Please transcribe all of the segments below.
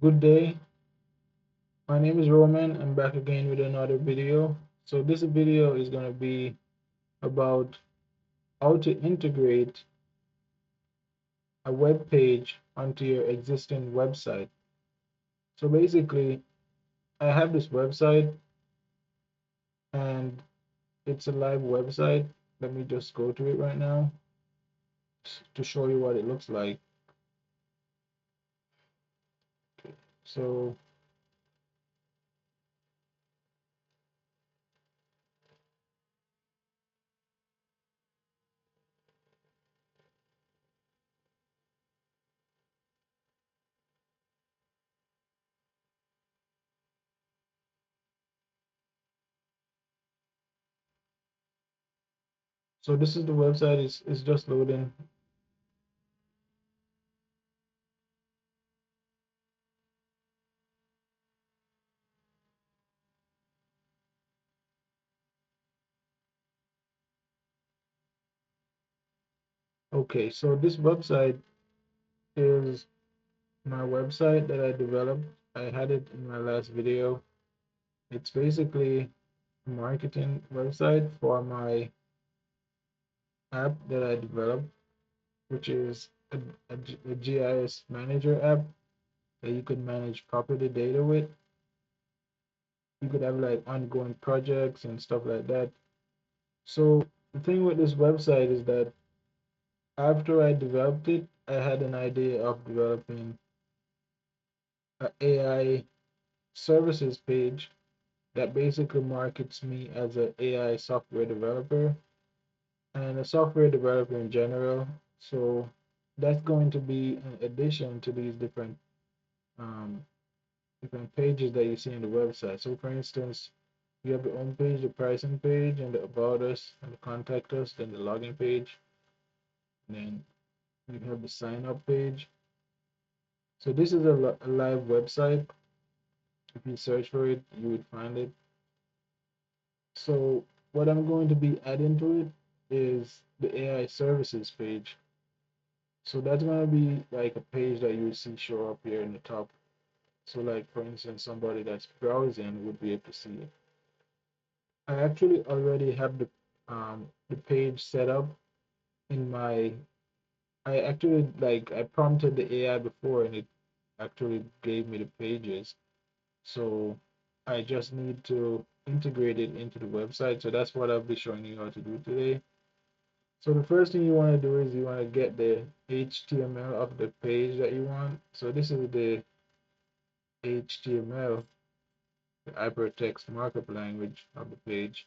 Good day, my name is Roman. I'm back again with another video. So this video is going to be about how to integrate a web page onto your existing website. So basically, I have this website and it's a live website. Let me just go to it right now to show you what it looks like. So this is the website. It's just loading. Okay, so this website is my website that I developed. I had it in my last video. It's basically a marketing website for my app that I developed, which is a GIS manager app that you could manage property data with. You could have like ongoing projects and stuff like that. So the thing with this website is that after I developed it, I had an idea of developing an AI services page that basically markets me as an AI software developer and a software developer in general. So that's going to be an addition to these um, different pages that you see on the website. So for instance, you have the home page, the pricing page, and the about us, and the contact us, then the login page, and then you have the sign up page. So this is a live website. If you search for it, you would find it. So what I'm going to be adding to it is the AI services page. So that's gonna be like a page that you see show up here in the top. So like for instance, somebody that's browsing would be able to see it. I actually already have the page set up in my I actually like I prompted the AI before and it actually gave me the pages. So I just need to integrate it into the website. So that's what I'll be showing you how to do today. So the first thing you want to do is you want to get the HTML of the page that you want. So this is the HTML, the hypertext markup language of the page.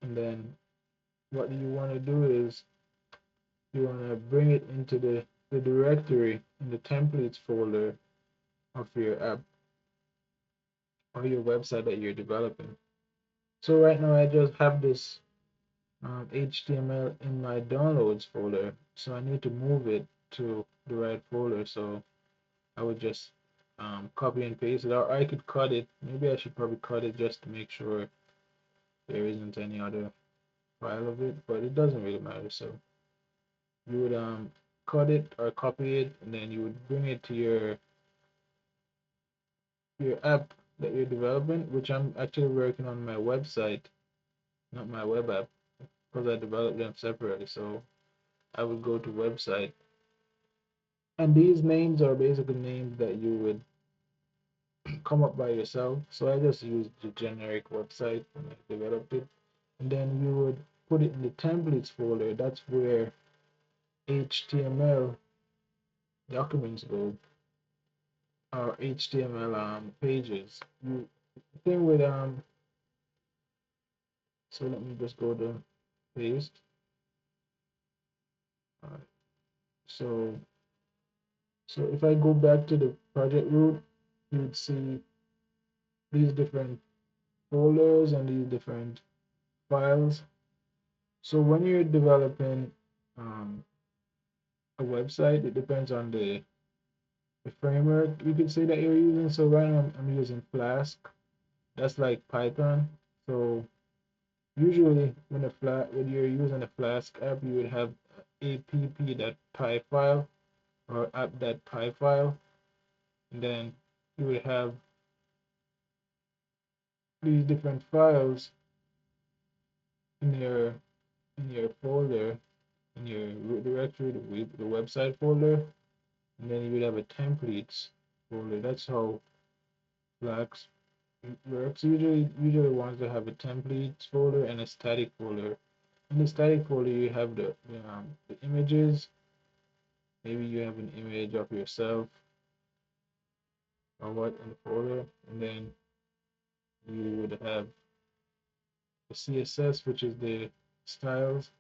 And then what you want to do is you want to bring it into the directory in the templates folder of your app or your website that you're developing. So right now I just have this HTML in my downloads folder. So I need to move it to the right folder. So I would just copy and paste it, or I could cut it. Maybe I should probably cut it just to make sure there isn't any other file of it, but it doesn't really matter. So you would cut it or copy it, and then you would bring it to your app that you're developing, which I'm actually working on my website, not my web app, because I developed them separately. So I would go to website, and these names are basically names that you would come up by yourself. So I just used the generic website when I developed it. And then you would put it in the templates folder. That's where HTML documents go, or HTML pages. You thing with so let me just go to paste. Uh, so if I go back to the project root, you would see these different folders and these different files. So when you're developing um, a website, it depends on the framework you could say that you're using. So right now I'm using Flask. That's like Python. So usually when you're using a Flask app, you would have app.py file or app.py file, and then you would have these different files in your folder, in your root directory, the website folder, and then you would have a templates folder. That's how Flask works. Usually wants to have a templates folder and a static folder. In the static folder, you have the images. Maybe you have an image of yourself or what in the folder, and then you would have the CSS, which is the styles.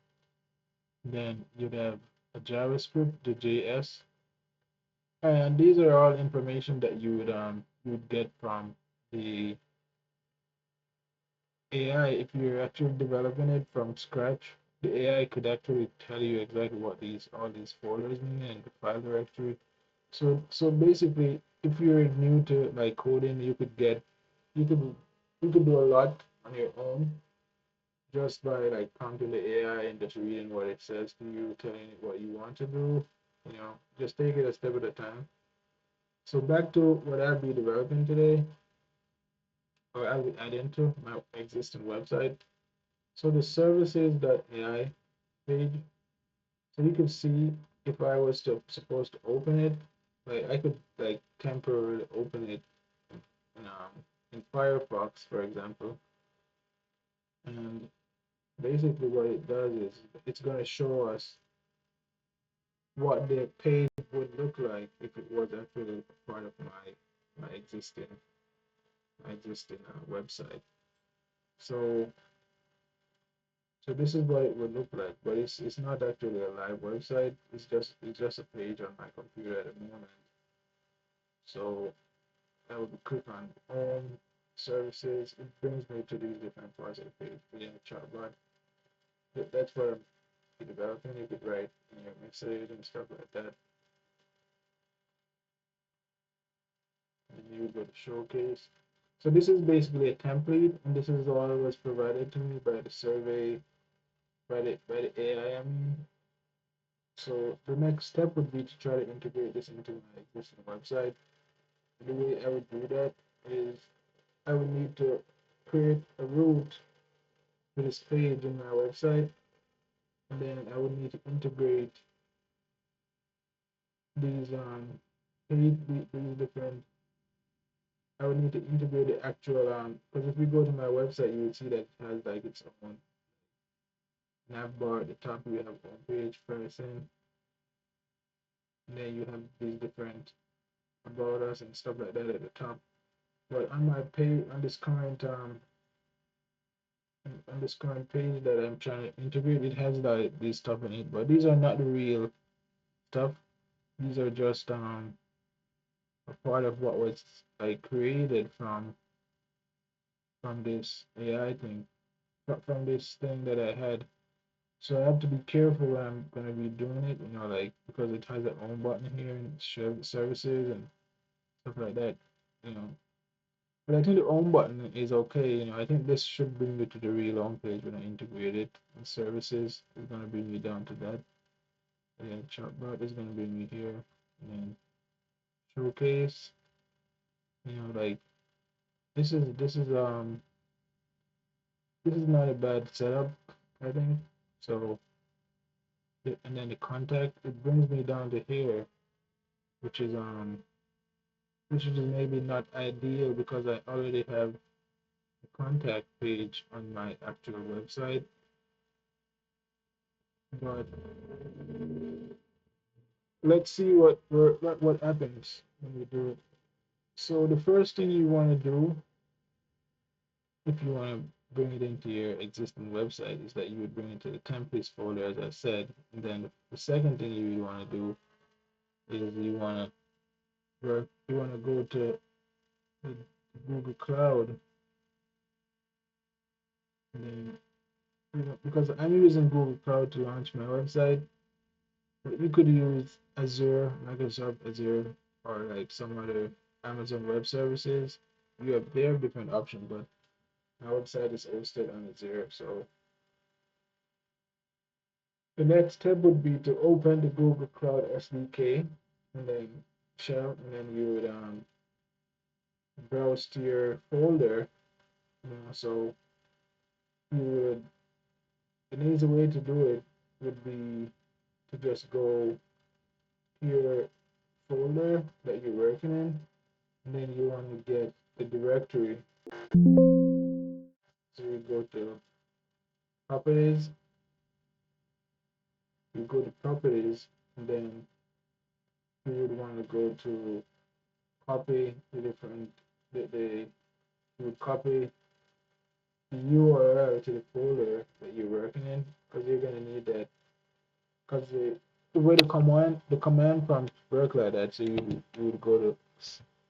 Then you'd have a JavaScript, the JS, and these are all information that you would get from the AI. If you're actually developing it from scratch, the AI could actually tell you exactly what all these folders mean and the file directory. So basically, if you're new to like coding, you could you could do a lot on your own just by like prompting the AI and just reading what it says to you, telling it what you want to do. Just take it a step at a time. So back to what I'll be developing today, or I would add into my existing website. So the services.ai page. So you can see if I was to supposed to open it, like I could like temporarily open it in, in Firefox, for example. And basically what it does is it's going to show us what the page would look like if it was actually part of my existing website. So so this is what it would look like, but it's not actually a live website. It's just a page on my computer at the moment. So I would click on Home Services. It brings me to these different parts of the page. Within the chat bar, that's where I'm developing. You could write in your message and stuff like that. And you would go to Showcase. So this is basically a template, and this is all that was provided to me by the survey, by the AI. I mean, so the next step would be to try to integrate this into my existing website. The way I would do that is I would need to create a root to this page in my website, and then I would need to integrate these these different. I would need to integrate the actual because if you go to my website, you would see that it has like its own nav bar at the top. You have homepage, person, and then you have these different about us and stuff like that at the top. But on my page, on this current page that I'm trying to integrate, it has like this stuff in it, but these are not the real stuff. These are just a part of what was like created from this AI thing, from this thing that I had. So I have to be careful when I'm gonna be doing it, like because it has its own button here and services and stuff like that, you know. But I think the home button is okay. I think this should bring me to the real home page when I integrate it. And services is gonna bring me down to that. And then chatbot is gonna bring me here. And then showcase, like this is not a bad setup, I think. So and then the contact, it brings me down to here, which is maybe not ideal because I already have the contact page on my actual website. But let's see what happens when you do it. So the first thing you want to do if you want to bring it into your existing website is that you would bring it to the templates folder, as I said. And then the second thing you want to do is you want to go to the Google Cloud, and then because I'm using Google Cloud to launch my website, but you could use Azure, Microsoft Azure, or like some other Amazon Web Services. They have different options, but my website is hosted on Azure. So the next step would be to open the Google Cloud SDK and then shell, and then you would browse to your folder, so you would, an easy way to do it would be to just go to your folder that you're working in, and then you want to get the directory. So you go to properties, you go to properties, and then you would want to go to copy the different, the you would copy the URL to the folder that you're working in, because you're gonna need that. Because the way the command prompt work like that, so you would go to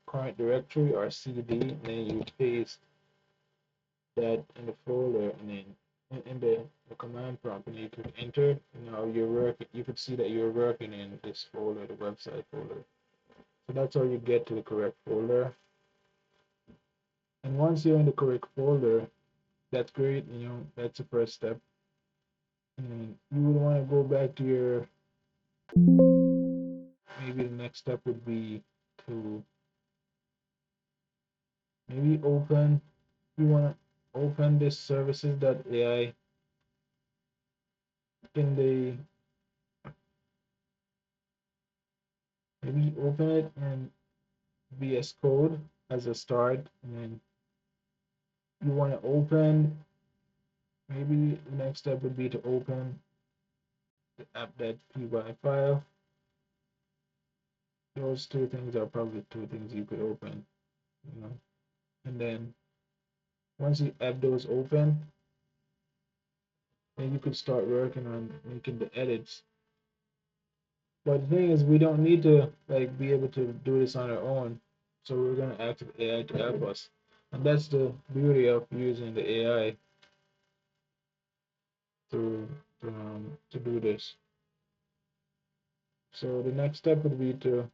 current directory or CD, and then you paste that in the folder, and then in the command prompt, and you could enter. You're working. You could see that you're working in this folder, the website folder. So that's how you get to the correct folder. And once you're in the correct folder, that's great. That's the first step. And you would want to go back to your, maybe the next step would be to maybe you want to open this services.ai in the, maybe open it in VS Code as a start, and then you want to open, maybe the next step would be to open the app.py file. Those two things are probably two things you could open, you know. And then once you have those open, then you could start working on making the edits. But the thing is, we don't need to like be able to do this on our own. So we're gonna ask the AI to help us. And that's the beauty of using the AI to do this. So the next step would be to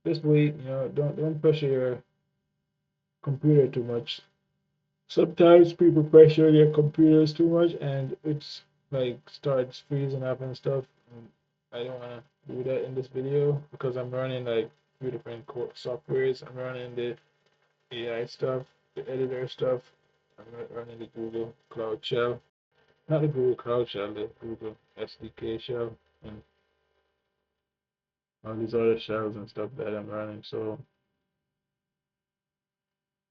just wait, don't pressure your computer too much. Sometimes people pressure their computers too much and it's like starts freezing up and stuff. And I don't want to do that in this video because I'm running like three different softwares. I'm running the AI stuff, the editor stuff. I'm running the Google Cloud Shell, not the Google Cloud Shell, the Google SDK shell, and all these other shells and stuff that I'm running. So,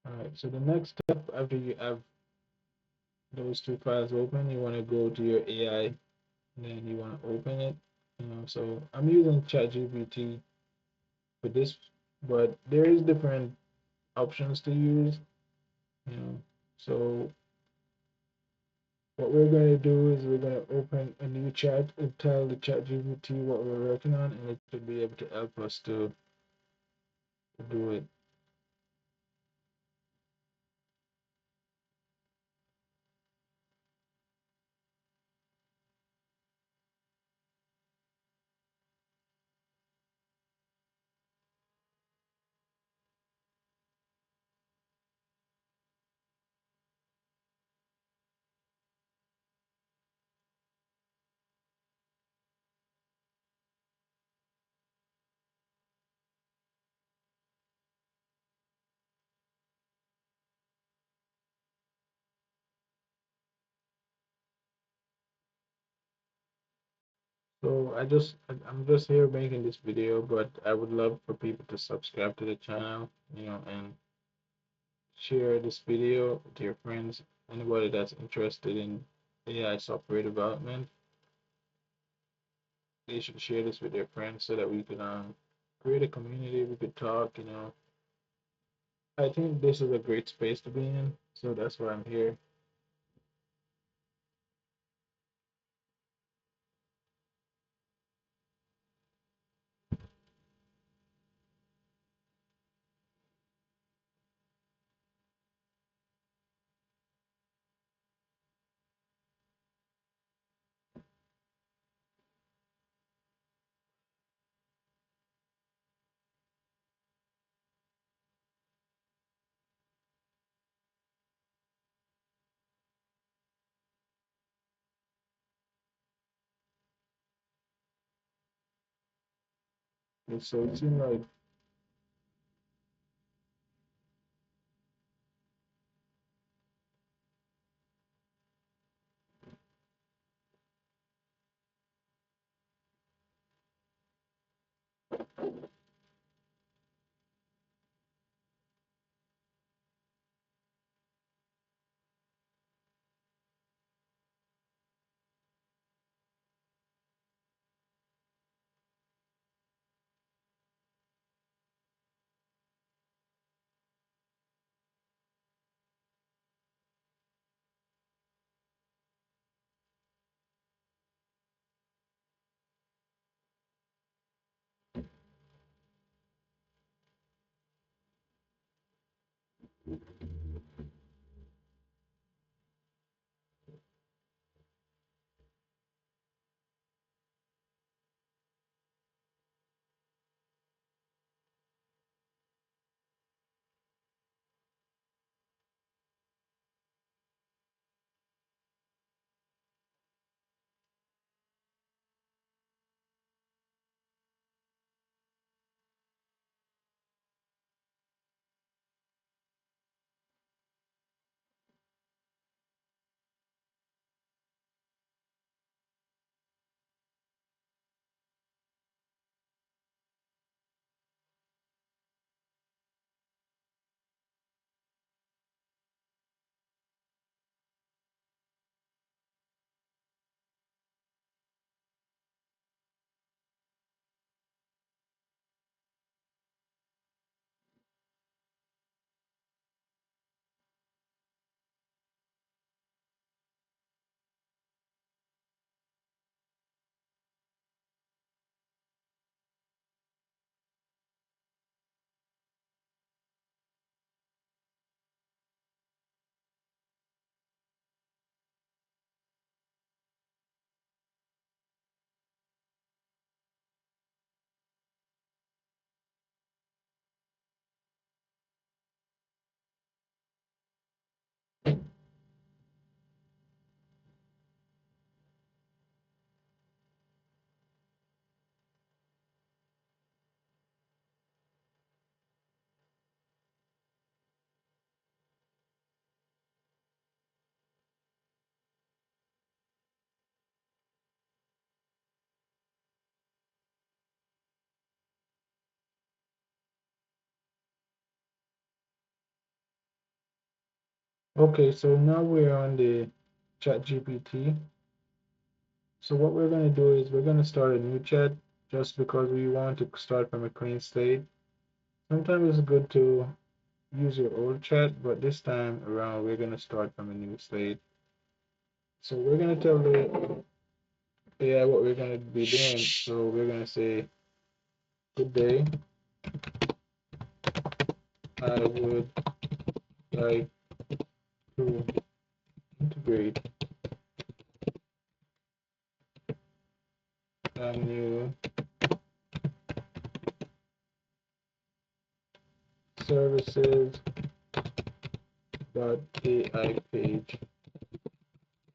all right. So the next step after you have those two files open, you want to go to your AI, and then you want to open it. So I'm using ChatGPT for this, but there is different options to use. You know, so what we're going to do is we're going to open a new chat and tell the ChatGPT what we're working on, and it should be able to help us to do it. So I'm just here making this video, but I would love for people to subscribe to the channel, and share this video with your friends, anybody that's interested in AI software development. They should share this with their friends so that we could create a community, we could talk. I think this is a great space to be in, so that's why I'm here. And so it seems like Okay, so now we're on the chat GPT. So what we're going to do is we're going to start a new chat just because we want to start from a clean slate. Sometimes it's good to use your old chat, but this time around we're going to start from a new slate. So we're going to tell the AI what we're going to be doing. So we're going to say, good day, I would like to integrate a new services.ai page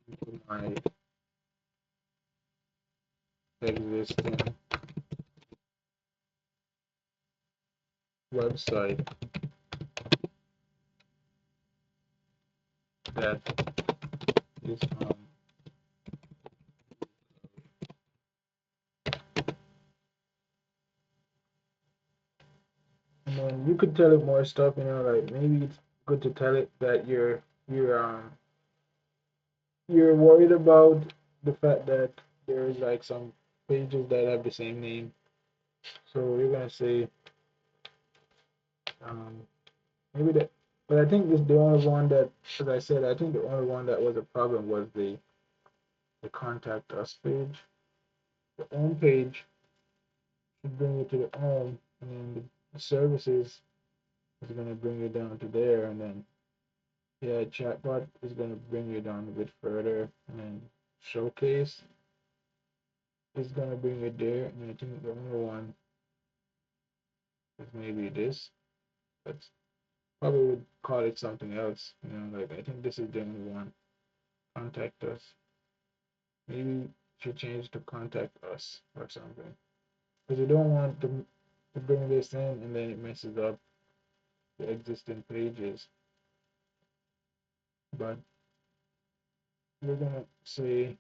into my existing website that is on. And then you could tell it more stuff, like maybe it's good to tell it that you're worried about the fact that there's like some pages that have the same name. So you're gonna say um, maybe that, but I think this the only one that, as I said, I think the only one that was a problem was the contact us page. The home page should bring you to the home, and then the services is gonna bring you down to there, and then yeah, chatbot is gonna bring you down a bit further, and then showcase is gonna bring you there, and I think the only one is maybe this. That's probably would call it something else, like I think this is the only one. Contact us. Maybe should change to contact us or something. Because you don't want to bring this in and then it messes up the existing pages. But we're gonna say,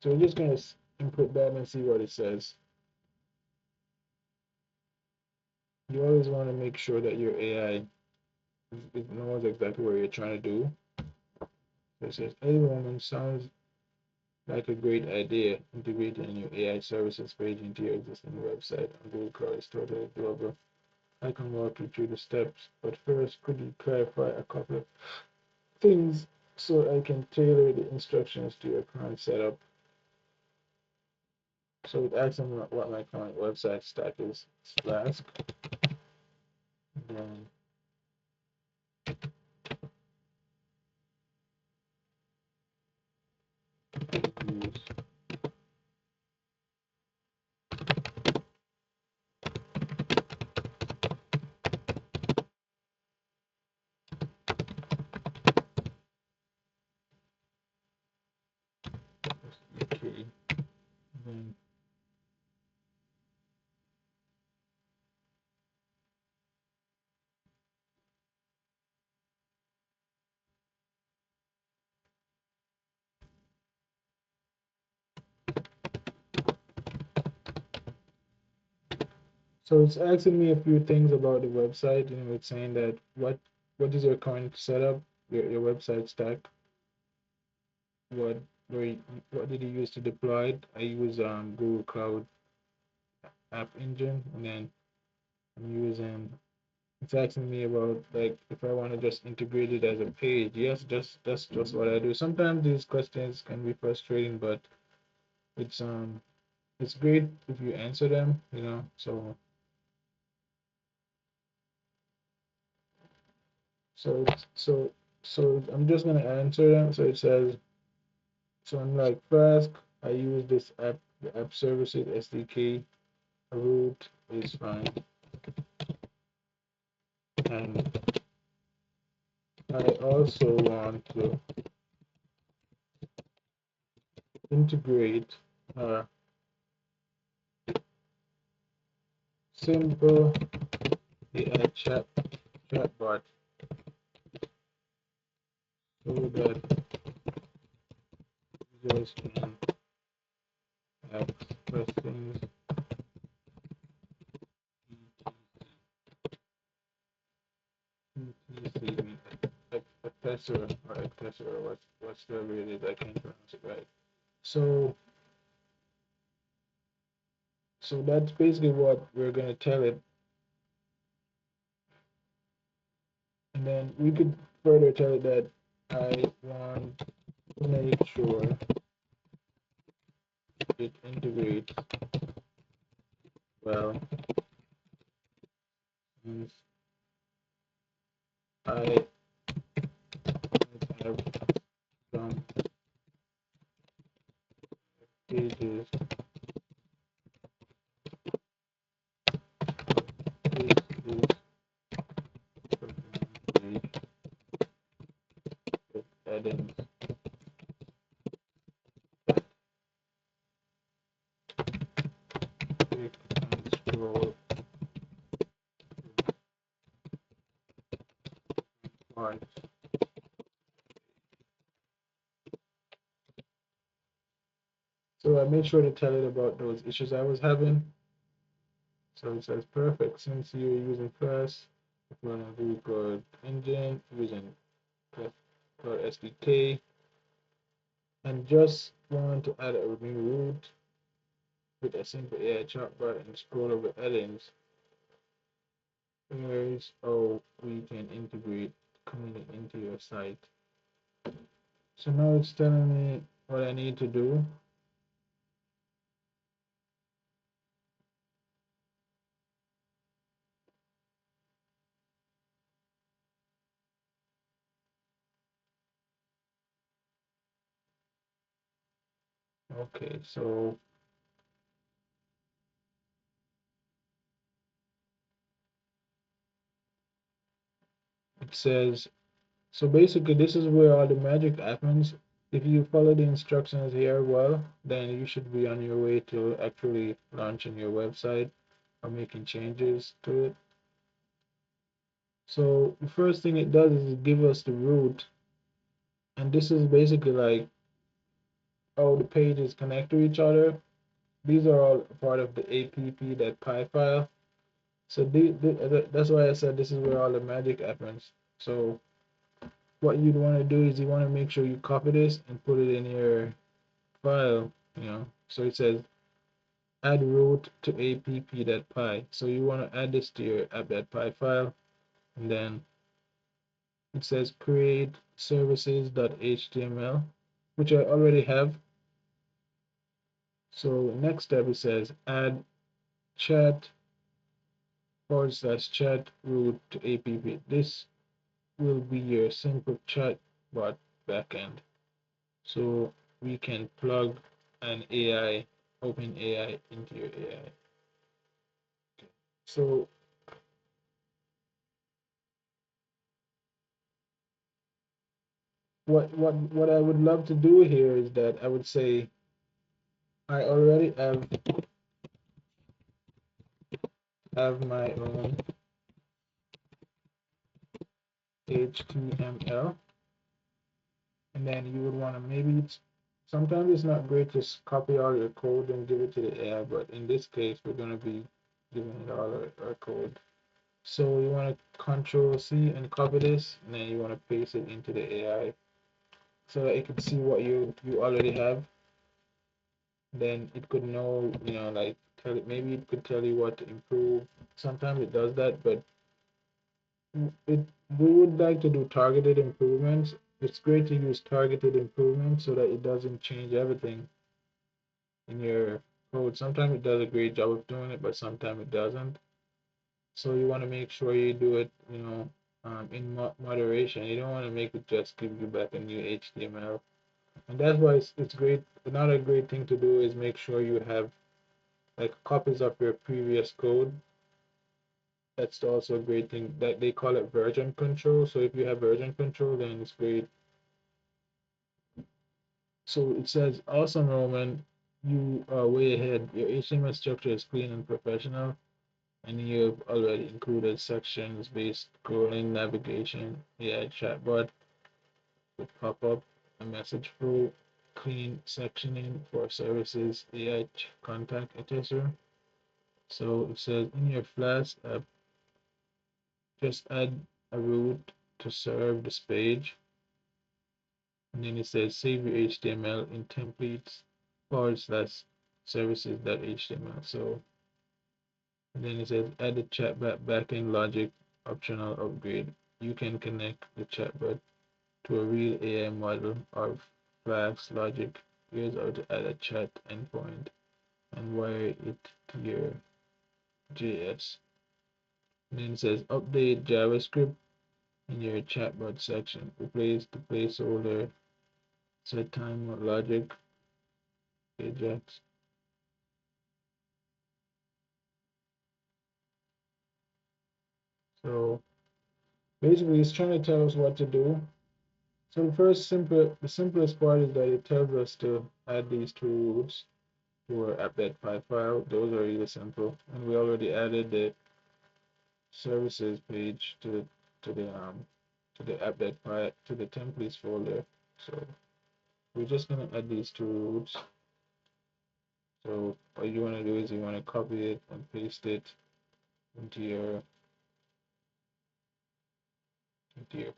so we're just gonna input that and see what it says. You always want to make sure that your AI it knows exactly what you're trying to do. So it says, hey Roman, sounds like a great idea. Integrating a new AI services page into your existing website on Google Cloud is totally doable. I can walk you through the steps, but first, could you clarify a couple of things so I can tailor the instructions to your current setup? So it asks them what my current website stack is. It's Flask. And then use SDK. Then so it's asking me a few things about the website. It's saying that what is your current setup, your website stack, what where you, what did you use to deploy it? I use Google Cloud App Engine, and then I'm using. It's asking me about like if I want to just integrate it as a page. Yes, just that's just what I do. Sometimes these questions can be frustrating, but it's um it's great if you answer them. So I'm just gonna answer them. So it says, so I'm like Flask, I use this app, the app services SDK root is fine. And I also want to integrate a simple AI chatbot so that users can ask questions, etc. A tester or a tester, or what's the word it is? I can't pronounce it right. So so that's basically what we're gonna tell it. And then we could further tell it that I want to make sure it integrates well, since I have some pages this is page with adding click and scroll parts. So I made sure to tell it about those issues I was having. So it says perfect. Since you're using Flask, if you want to do Cloud Engine using Cloud SDK, and just want to add a new route with a simple AI chatbot and scroll over add-ins, here's how we can integrate community into your site. So now it's telling me what I need to do. Okay, so it says, so basically this is where all the magic happens. If you follow the instructions here well, then you should be on your way to actually launching your website or making changes to it. So the first thing it does is give us the root, and this is basically like how the pages connect to each other. These are all part of the app.py file. So that's why I said this is where all the magic happens. So what you'd want to do is you want to make sure you copy this and put it in your file. So it says add root to app.py. So you want to add this to your app.py file, and then it says create services.html, which I already have. So next step it says add chat /chat root to app. This will be your simple chat bot backend. So we can plug an AI, open AI into your AI. So what I would love to do here is that I would say I already have my own HTML, and then you would want to maybe sometimes it's not great to copy all your code and give it to the AI, but in this case we're going to be giving it all our code. So you want to Control C and copy this, and then you want to paste it into the AI so that it can see what you already have. Then it could know, like tell it, maybe it could tell you what to improve. Sometimes it does that, but it we would like to do targeted improvements. It's great to use targeted improvements so that it doesn't change everything in your code. Sometimes it does a great job of doing it, but sometimes it doesn't. So you want to make sure you do it, in moderation. You don't want to make it just give you back a new HTML. And that's why it's great. Another great thing to do is make sure you have like copies of your previous code. That's also a great thing that they call it version control. So if you have version control, then it's great. So it says, awesome, Roman, you are way ahead. Your HTML structure is clean and professional, and you've already included sections based scrolling, navigation, AI chatbot with pop up, a message flow, clean sectioning for services, AI contact, etc. So it says in your Flash app, just add a route to serve this page. And then it says save your HTML in templates /services.html. So and then it says add the chatbot backend logic optional upgrade. You can connect the chatbot to a real AI model or Flash logic. Here's how to add a chat endpoint and wire it to your JS. And then it says update JavaScript in your chatbot section. Replace the placeholder, set time logic, Ajax. So basically, it's trying to tell us what to do. So the simplest part is that it tells us to add these two rules to our app.py file. Those are really simple, and we already added the services page to the app.py to the templates folder. So we're just gonna add these two rules. So what you want to do is you want to copy it and paste it into your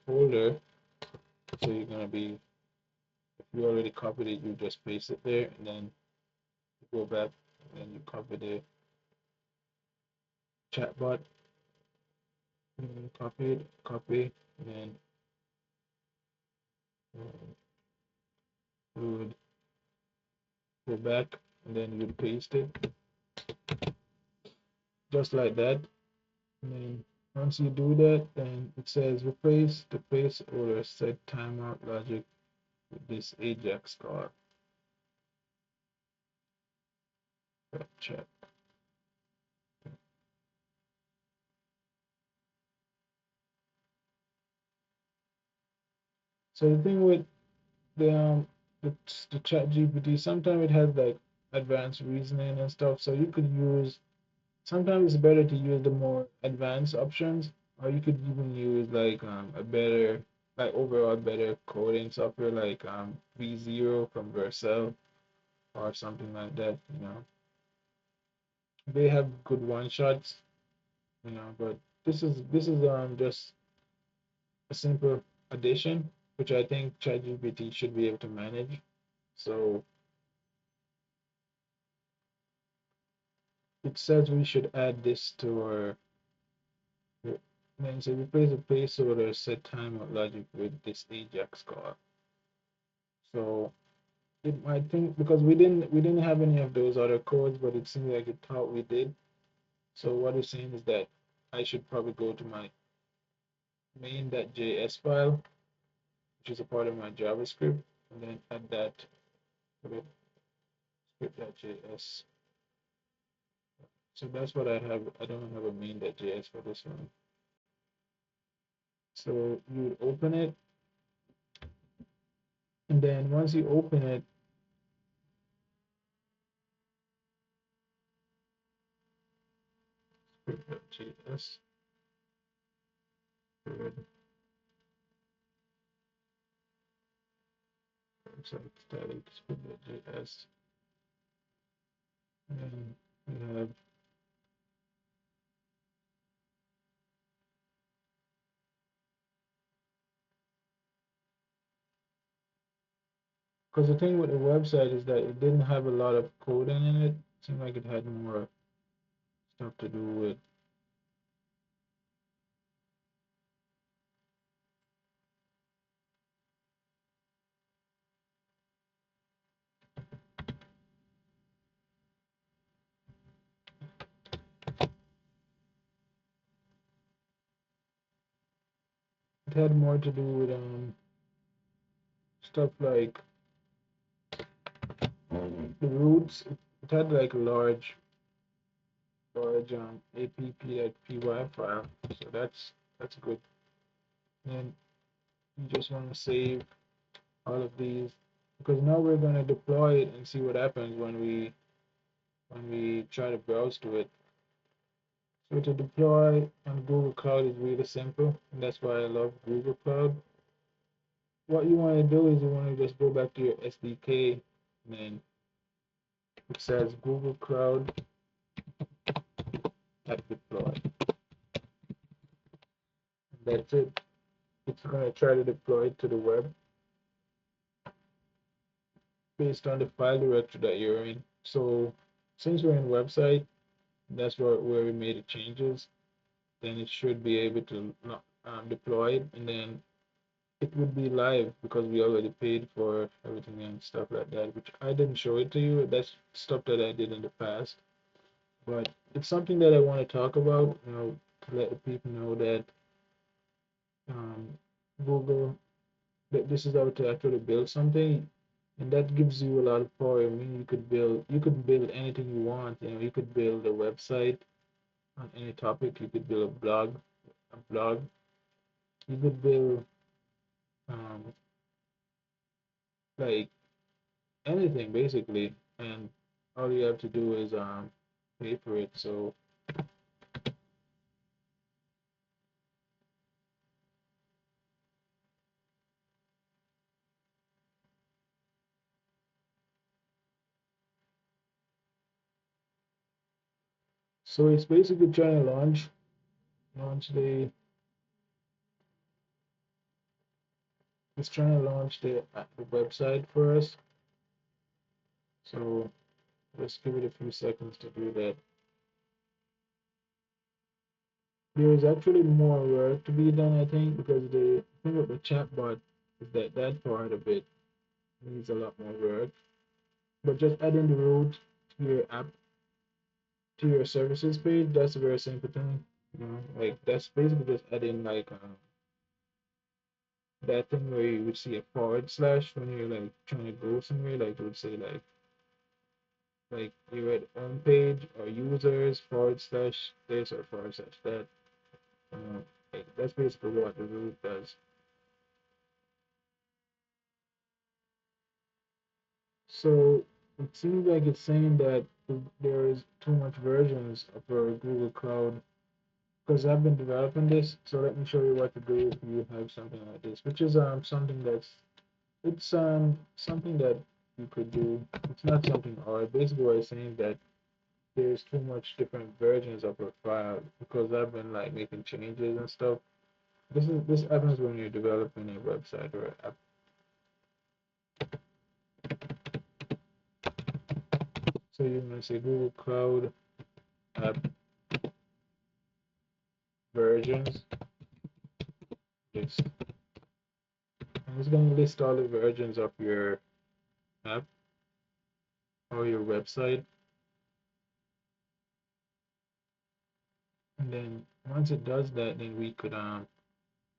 folder. So you're gonna be if you already copied it, you just paste it there, and then you go back and then you copy the chatbot, and then copy it, copy, and then you would go back and then you would paste it just like that. And then once you do that, then it says replace the placeholder set timeout logic with this Ajax call. Chat. So the thing with the um the chat GPT, sometimes it has like advanced reasoning and stuff. So you could use sometimes it's better to use the more advanced options, or you could even use like a better like overall better coding software like V0 from Vercel or something like that, They have good one shots, but this is just a simple addition, which I think ChatGPT should be able to manage. So it says we should add this to our then so replace the placeholder set timeout logic with this Ajax call. So it might think because we didn't have any of those other codes, but it seems like it thought we did. So what it's saying is that I should probably go to my main.js file, which is a part of my JavaScript, and then add that to the script.js. So that's what I have. I don't have a main.js for this one. So you would open it, and then once you open it, script.js, static script.js, and we have because the thing with the website is that it didn't have a lot of coding in it. It seemed like it had more stuff to do with. It had more to do with stuff like the roots. It had like a large app.py file. So that's good. And you just want to save all of these because now we're going to deploy it and see what happens when we try to browse to it. So to deploy on Google Cloud is really simple, and that's why I love Google Cloud. What you want to do is you want to just go back to your SDK, and then it says Google Cloud app deploy. That's it. It's going to try to deploy it to the web based on the file directory that you're in. So since we're in website, that's where we made the changes, then it should be able to deploy it, and then it would be live because we already paid for everything and stuff like that, which I didn't show it to you. That's stuff that I did in the past, but it's something that I want to talk about, to let the people know that um, Google, that this is how to actually build something, and that gives you a lot of power. I mean, you could build anything you want. You could build a website on any topic. You could build a blog. You could build um, like anything basically, and all you have to do is pay for it. So it's basically trying to launch the it's trying to launch the website for us. So let's give it a few seconds to do that. There is actually more work to be done, I think, because the thing with the chatbot is that that part of it needs a lot more work. But just adding the root to your app to your services page, that's a very simple thing. Like that's basically just adding like that thing where you would see a forward slash when you're like trying to go somewhere, like it would say like you're at home page or users forward slash this or forward slash that. Like that's basically what the root does. So it seems like it's saying that there is too much versions of our Google Cloud because I've been developing this. So let me show you what to do if you have something like this, which is something that's it's something that you could do. It's not something hard. Basically, what it's saying is that there's too much different versions of a file because I've been like making changes and stuff. This happens when you're developing a website or app. So you're gonna say Google Cloud app versions list, and it's gonna list all the versions of your app. or your website. And then once it does that, then we could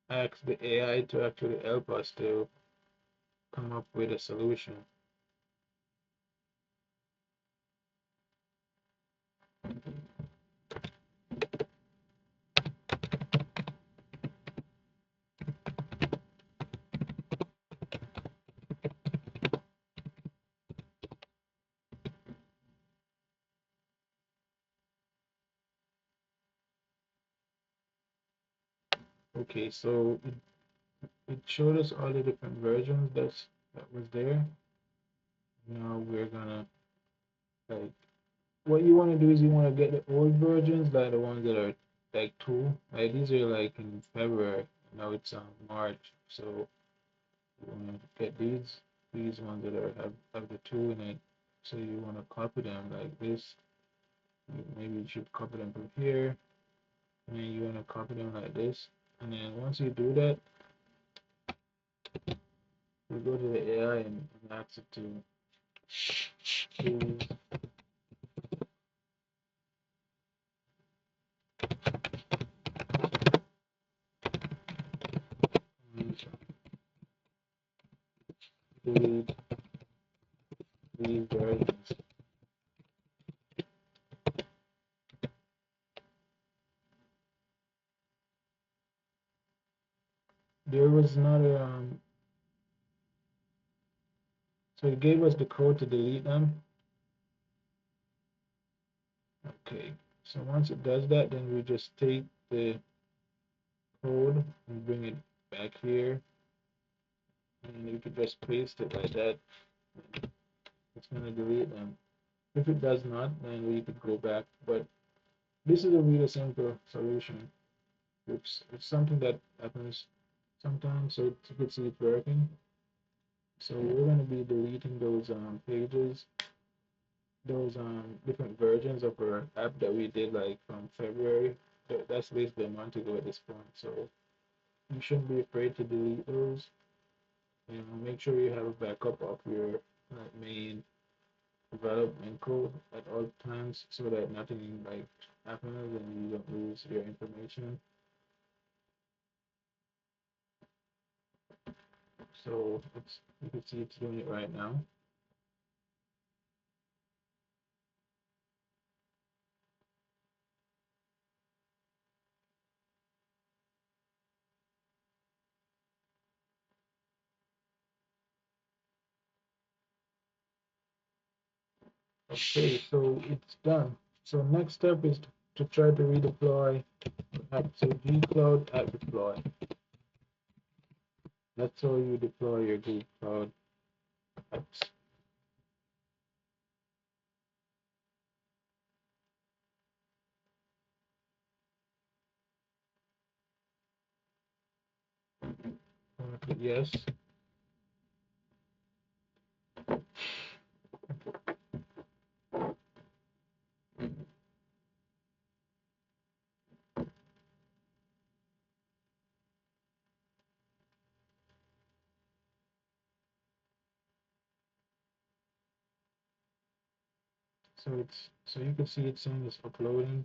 ask the AI to actually help us to come up with a solution. Okay, so it showed us all the different versions that was there. Now we're gonna like what you want to do is you want to get the old versions, like the ones that are like two. Like these are like in February. Now it's March, so you want to get these ones that are have the two in it. So you want to copy them like this. Maybe you should copy them from here, and then you want to copy them like this. And then once you do that, you go to the AI and ask it to please delete these versions. There was another so it gave us the code to delete them. Okay, so once it does that, then we just take the code and bring it back here, and you can just paste it like that. It's gonna delete them. If it does not, then we could go back. But this is a really simple solution. It's something that happens sometimes, so you can see it working. So we're gonna be deleting those pages, those different versions of our app that we did like from February. That's basically a month ago at this point. So you shouldn't be afraid to delete those. Make sure you have a backup of your main development code at all times so that nothing like happens and you don't lose your information. So it's you can see it's doing it right now. Okay, so it's done. So next step is to try to redeploy app. So gcloud app deploy. That's how you deploy your Google Cloud apps. Okay, yes. So you can see it's saying it's uploading.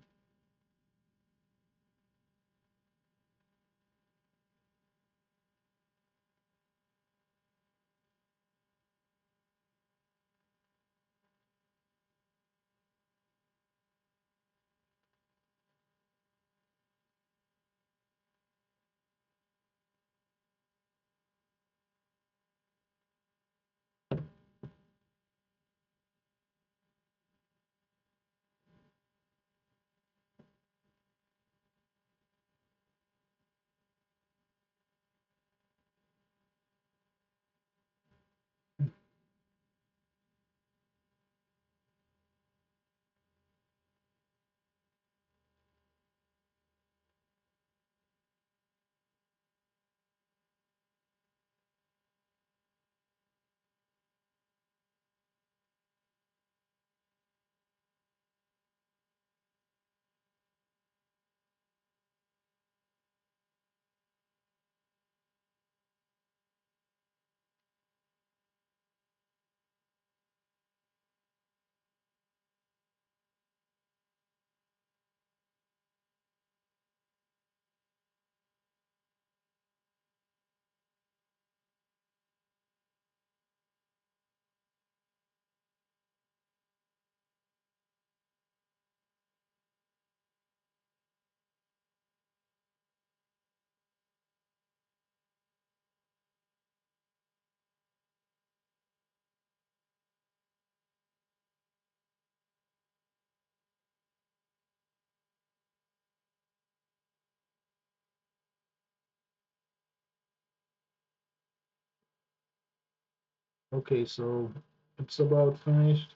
Okay, so it's about finished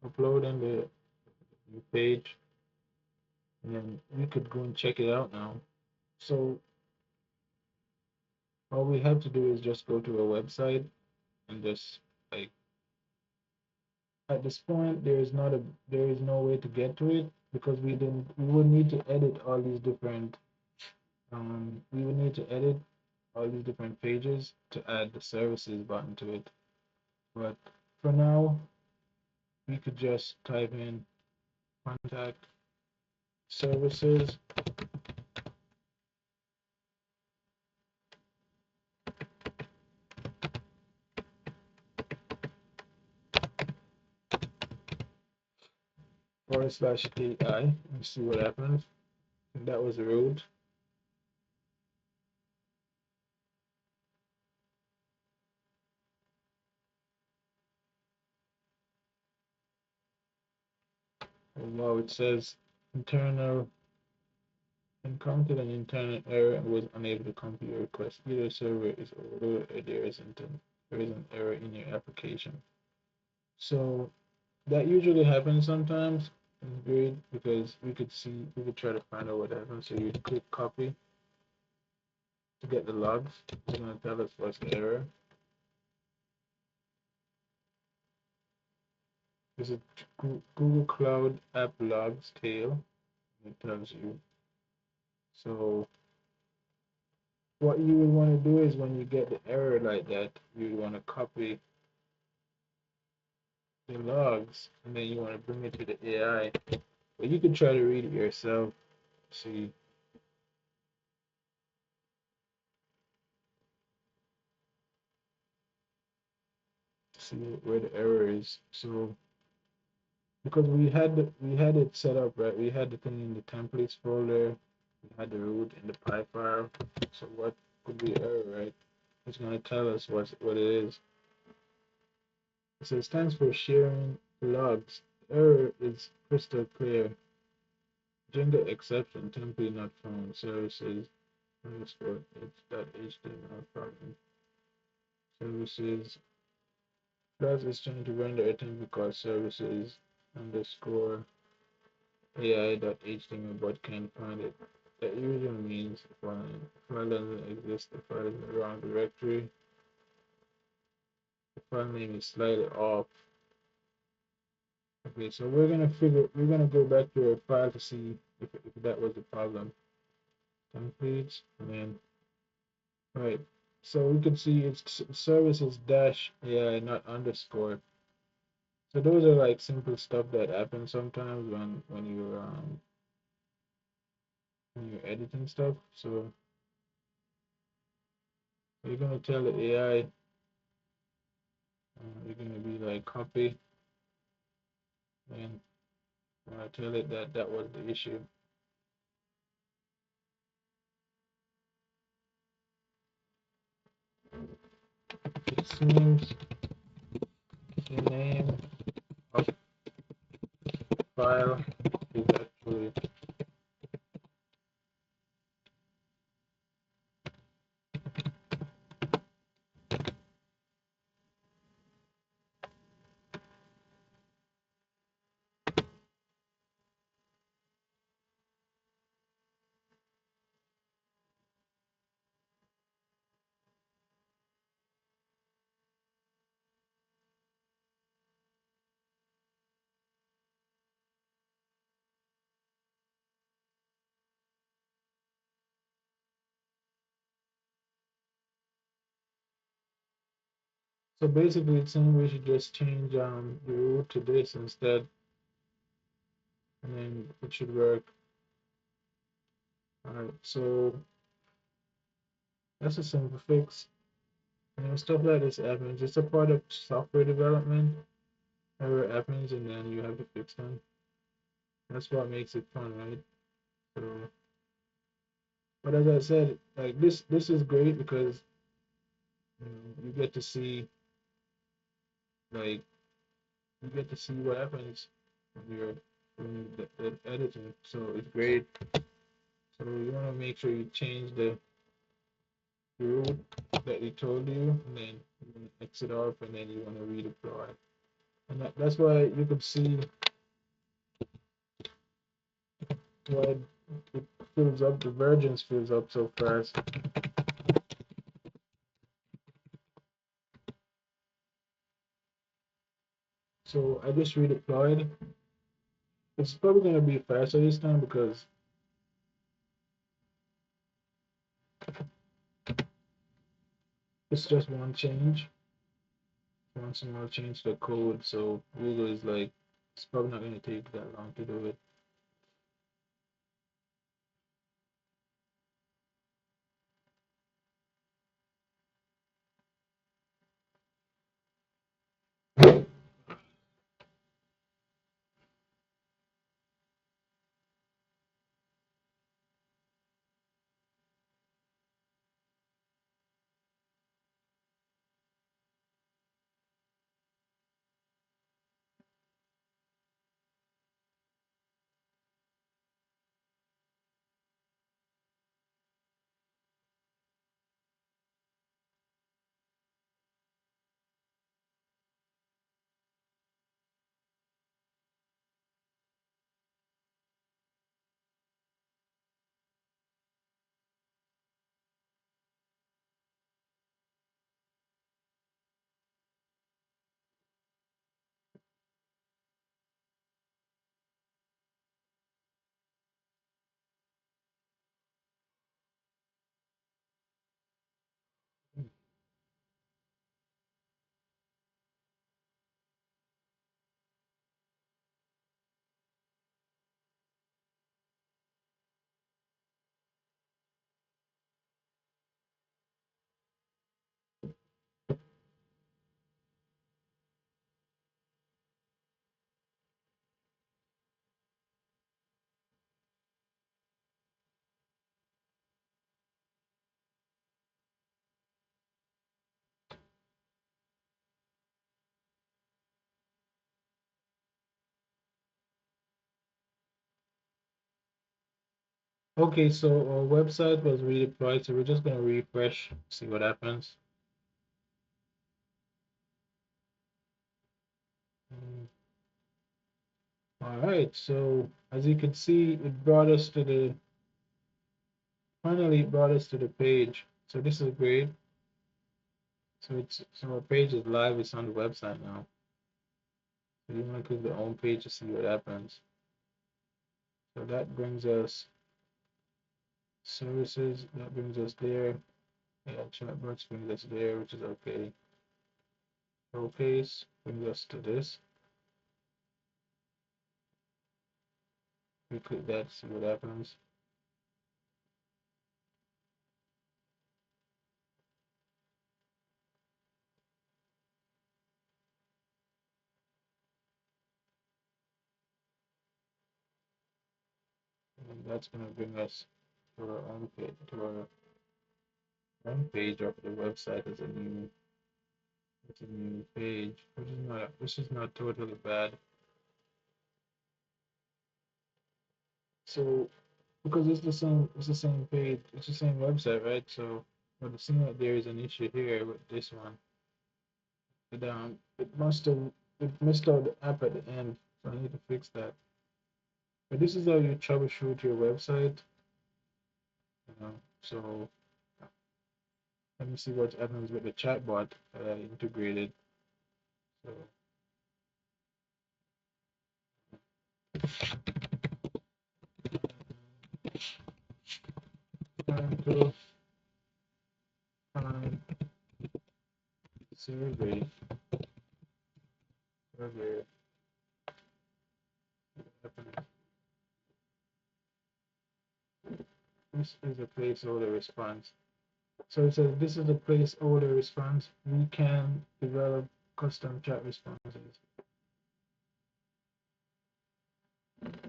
uploading the new page, and then we could go and check it out now. So all we have to do is just go to a website and just like at this point there is no way to get to it because we would need to edit all these different we would need to edit all these different pages to add the services button to it. But for now, we could just type in contact services /AI and see what happens. And that was the root. And now it says internal encountered an internal error and was unable to complete your request. Either server is overloaded or there is an error in your application. So that usually happens sometimes. It's great because we could try to find out what happened. So you click copy to get the logs. It's gonna tell us what's the error. This is Google Cloud App Logs tail. It tells you. So what you would want to do is when you get the error like that, you want to copy the logs and then you want to bring it to the AI. But you can try to read it yourself. See, see where the error is. So because we had it set up right, we had the thing in the templates folder, we had the root in the py file. So what could be error, right? It's gonna tell us what it is. It says thanks for sharing logs. Error is crystal clear. Gender exception template not found. Services underscore h.html problem. Services class is trying to render a template called services underscore AI.html but can't find it. That usually means the file doesn't exist, the file is in the wrong directory, the file name is slightly off. Okay, so we're gonna go back to our file to see if that was the problem. Templates, and then, right. So we can see it's services dash AI, not underscore. So those are like simple stuff that happens sometimes when you're editing stuff. So you're gonna tell the AI, you're gonna be like copy and tell it that that was the issue. It seems the name of file is actually. So basically, it's saying we should just change the root to this instead, and then it should work. All right, so that's a simple fix. Stuff like this happens. It's a part of software development. Error happens, and then you have to fix them. That's what makes it fun, right? So, but as I said, like this is great because you get to see like you get to see what happens when you're editing. So it's great. So you want to make sure you change the the route that he told you, and then you exit off, and then you want to redeploy. And that's why you could see why it fills up, the versions fills up so fast. So I just redeployed. It's probably going to be faster this time because it's just one change, one small change to the code. So Google is like, it's probably not going to take that long to do it. Okay, so our website was redeployed, so we're just going to refresh, see what happens. All right, so as you can see, it brought us to the, finally it brought us to the page. So this is great. So our page is live, it's on the website now. So you want to click the home page to see what happens. So that brings us services, that brings us there. Yeah, chatbots brings us there, which is okay. Showcase brings us to this. We click that, see what happens. And that's going to bring us to our own page, to our home page of the website as a new, page, which is not totally bad. So because it's the same page, it's the same website, right? So but it seems like there is an issue here with this one. It must have, it missed out the app at the end, so I need to fix that. But this is how you troubleshoot your website, you know. So let me see what happens with the chatbot that I integrated. So time to find survey, survey. This is a placeholder response. So it says this is a placeholder response. We can develop custom chat responses.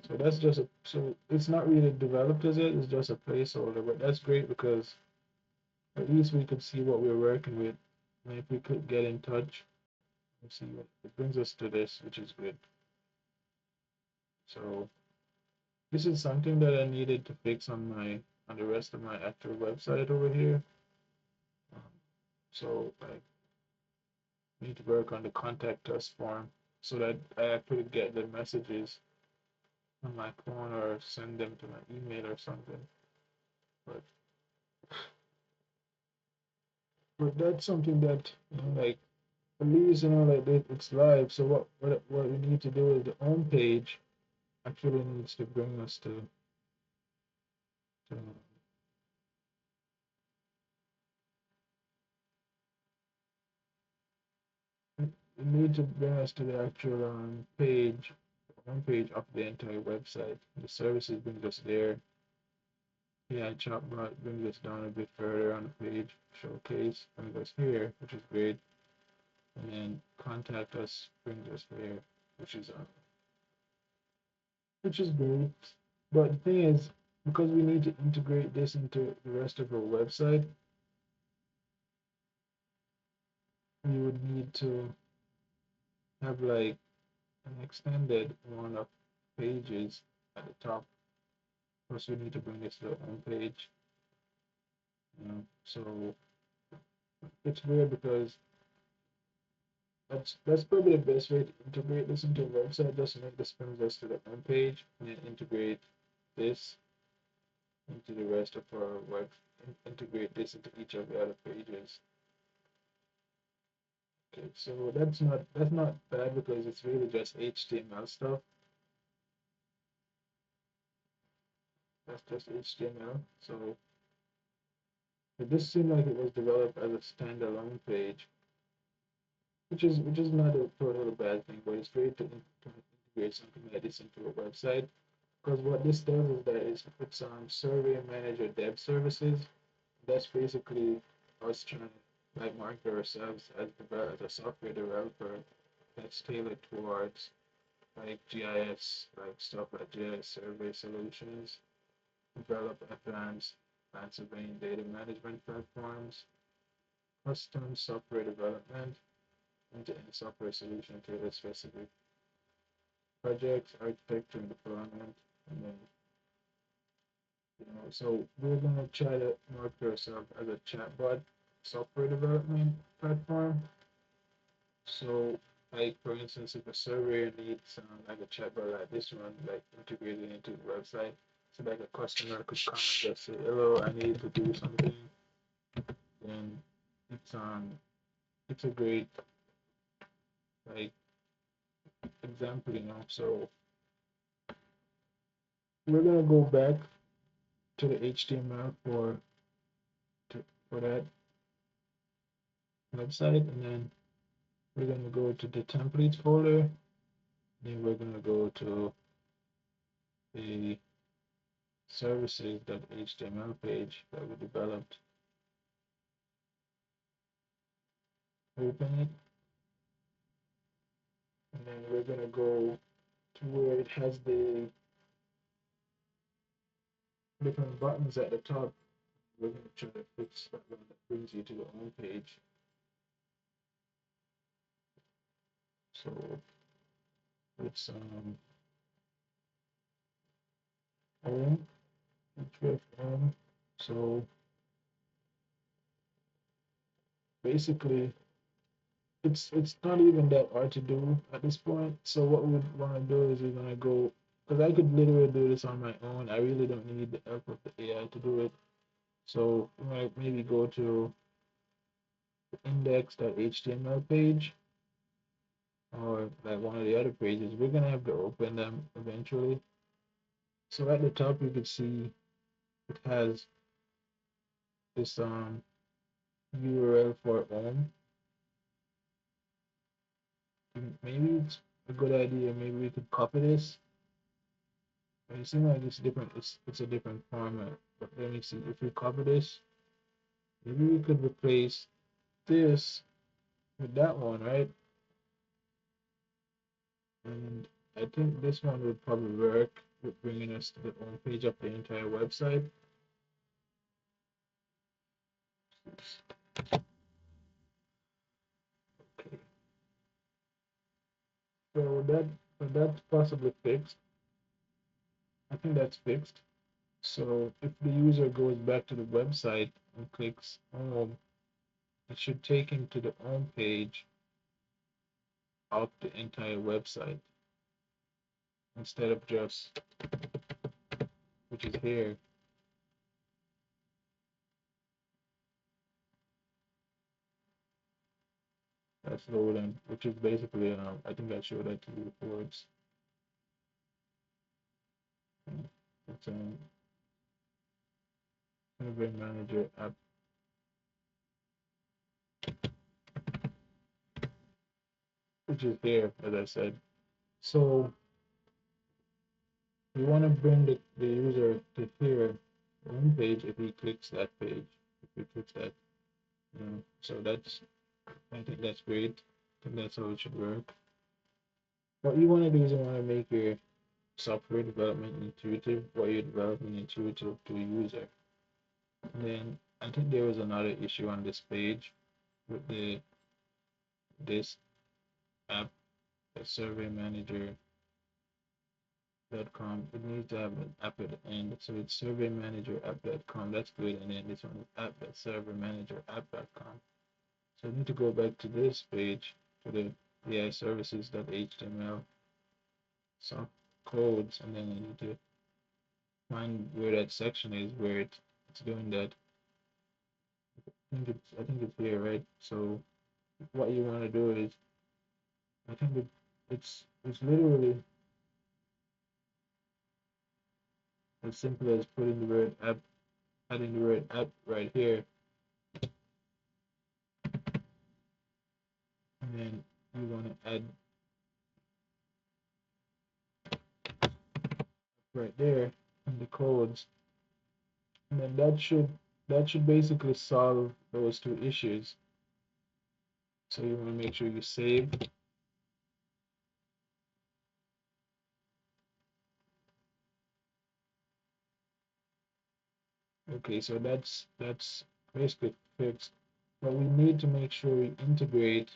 So that's just a, so it's not really developed as it, it's just a placeholder, but that's great because at least we could see what we're working with. And if we could get in touch, let's see what it brings us to this, which is good. So this is something that I needed to fix on the rest of my actual website over here. So I need to work on the contact us form so that I actually get the messages on my phone or send them to my email or something. But that's something that like at least like it's live. So what we need to do is the home page actually needs to bring us to we need to bring us to the actual page, home page of the entire website. The services brings us there. Yeah, chatbot brings us down a bit further on the page. Showcase brings us here, which is great. And then contact us brings us here, which is uh, which is great. But the thing is, because we need to integrate this into the rest of our website, we would need to have like an extended one of pages at the top. First, we need to bring this to the home page. So it's weird because that's probably the best way to integrate this into a website. Just make this brings us to the home page and then integrate this into the rest of our web. Integrate this into each of the other pages. Okay, so that's not bad because it's really just HTML stuff. That's just HTML. So it just seemed like it was developed as a standalone page, which is not a totally bad thing, but it's great to integrate something like this into a website. Because what this does is that it's survey manager dev services. That's basically us trying to like market ourselves as a software developer that's tailored towards like GIS, like stuff like GIS survey solutions, develop advanced surveying data management platforms, custom software development, end-to-end software solution tailored specific projects, architecture and deployment, and then so we're gonna try to market ourselves as a chatbot software development platform. So, like for instance, if a surveyor needs like a chatbot like this one, like integrated into the website, so like a customer could come and just say, "Hello, I need to do something," then it's a great like example. So we're gonna go back to the HTML for that website, and then we're gonna go to the templates folder. Then we're gonna go to the services.html page that we developed. Open it, and then we're gonna go to where it has the different buttons at the top. We're gonna try to fix that one that brings you to the home page. So it's home, href home. So basically, it's not even that hard to do at this point. So what we want to do is we're gonna go because I could literally do this on my own. I really don't need the help of the AI to do it. So we might maybe go to the index.html page or like one of the other pages. We're gonna have to open them eventually. So at the top you can see it has this URL for home. Maybe it's a good idea. Maybe we could copy this. It seems like it's different. It's a different format. But let me see. If we copy this, maybe we could replace this with that one, right? And I think this one would probably work with bringing us to the home page of the entire website. Okay, so that's possibly fixed. I think that's fixed. So if the user goes back to the website and clicks home, it should take him to the home page of the entire website instead of just, which is here. That's loading, which is basically, I think I showed that to you before. It's Survey Manager app, which is here, as I said. So we want to bring the user to here, the home page, if he clicks that page, if he clicks that, so that's, I think that's great. I think that's how it should work. What you want to do is you want to make your software development intuitive, what you're developing intuitive to a user. And then I think there was another issue on this page with this app, the surveymanager.com. It needs to have an app at the end. So it's surveymanager.app.com. That's good. And then this one is app.surveymanager.app.com. So I need to go back to this page, to the AI services.html, some codes, and then I need to find where that section is where it's doing that. I think it's here, right? So what you want to do is, I think it's literally as simple as putting the word app, adding the word app right here, and then you want to add right there in the codes, and then that should basically solve those two issues. So you want to make sure you save. Okay, so that's basically fixed. But we need to make sure we integrate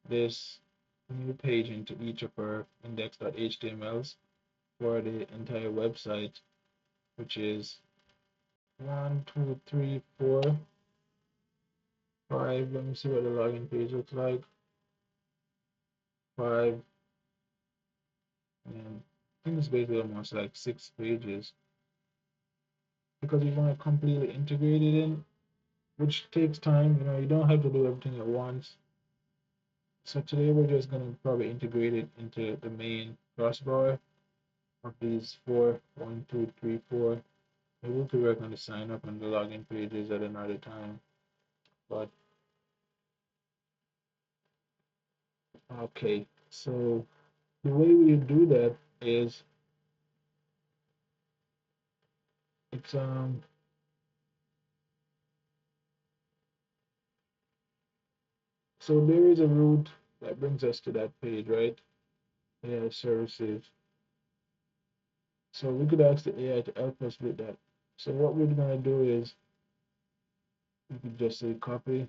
this new page into each of our index.htmls for the entire website, which is 1, 2, 3, 4, 5. Let me see what the login page looks like. 5, and I think it's basically almost like 6 pages because you want to completely integrate it in, which takes time. You don't have to do everything at once. So today we're just going to probably integrate it into the main crossbar of these four, 1, 2, 3, 4. Maybe we could work on the sign up and the login pages at another time. But okay, so the way we do that is it's so there is a route that brings us to that page, right? AI services. So we could ask the AI to help us with that. So what we're gonna do is we could just say copy,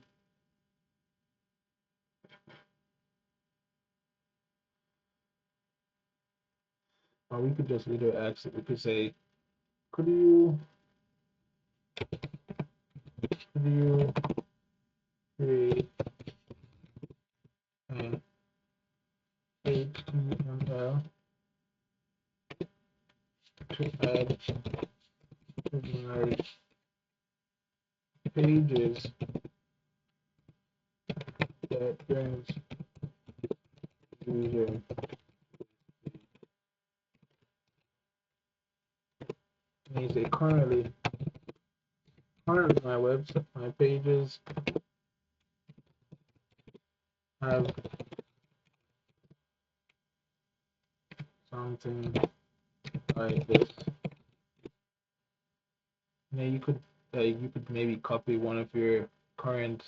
or we could just literally ask it. We could say, could you create an HTML to add to my pages that brings user. And you say currently my website, my pages have something like this. Now you could maybe copy one of your current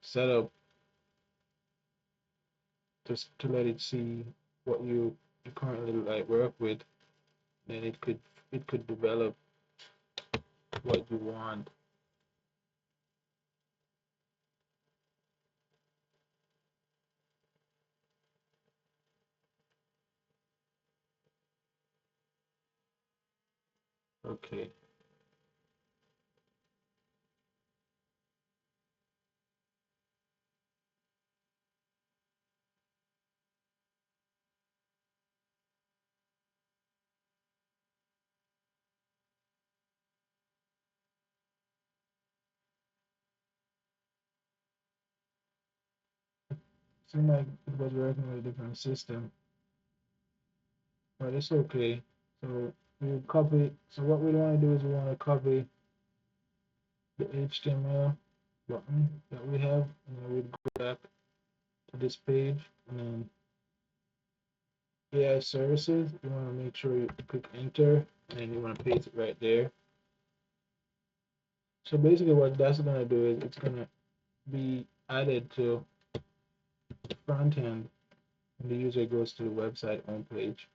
setup just to let it see what you currently work with. Then it could develop what you want. Okay. seemed like it was working with a different system, but it's okay. So we copy. So what we want to do is we want to copy the HTML button that we have, and then we'd go back to this page, and then AI services. You want to make sure you click enter, and you want to paste it right there. So basically, what that's gonna do is it's gonna be added to the front end when the user goes to the website homepage.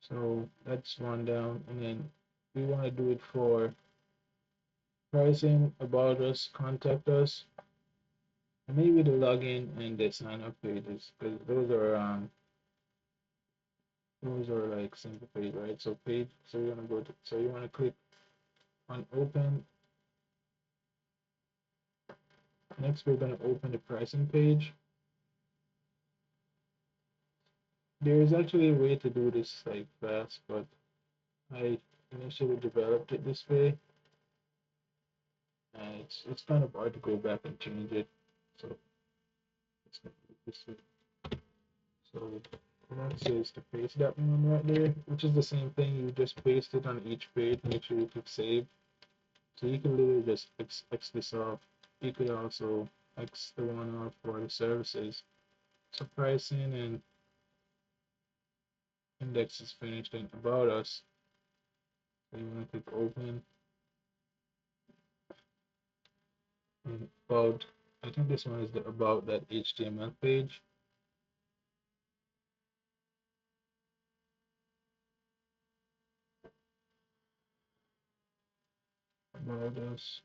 So that's one down, and then we want to do it for pricing, about us, contact us, and maybe the login and the sign up pages, because those are like simple page, right? So page, so you want to go to, so you want to click on open. Next, we're going to open the pricing page. There is actually a way to do this like fast, but I initially developed it this way, and it's kind of hard to go back and change it. So it's gonna be this way. So next is to paste that one right there, which is the same thing. You just paste it on each page. Make sure you click save. So you can literally just X this off. You could also X the one off for the services. So pricing and index is finished, and about us. So you want to click open and about. I think this one is the about that HTML page. About us.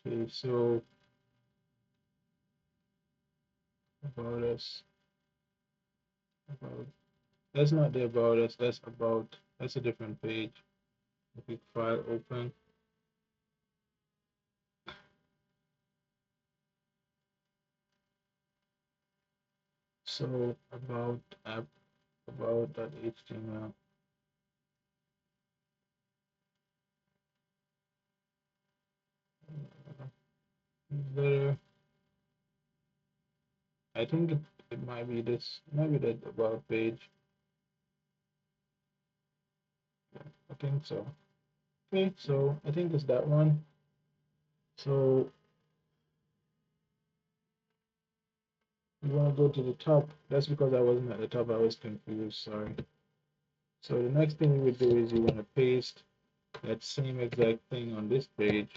Okay, so about us. About. That's not the about us. That's about. That's a different page. Click file open. So about app about that HTML. Better. I think it might be this. Maybe that about page. I think so. Okay, so I think it's that one. So you want to go to the top. That's because I wasn't at the top. I was confused. Sorry. So the next thing you would do is you want to paste that same exact thing on this page.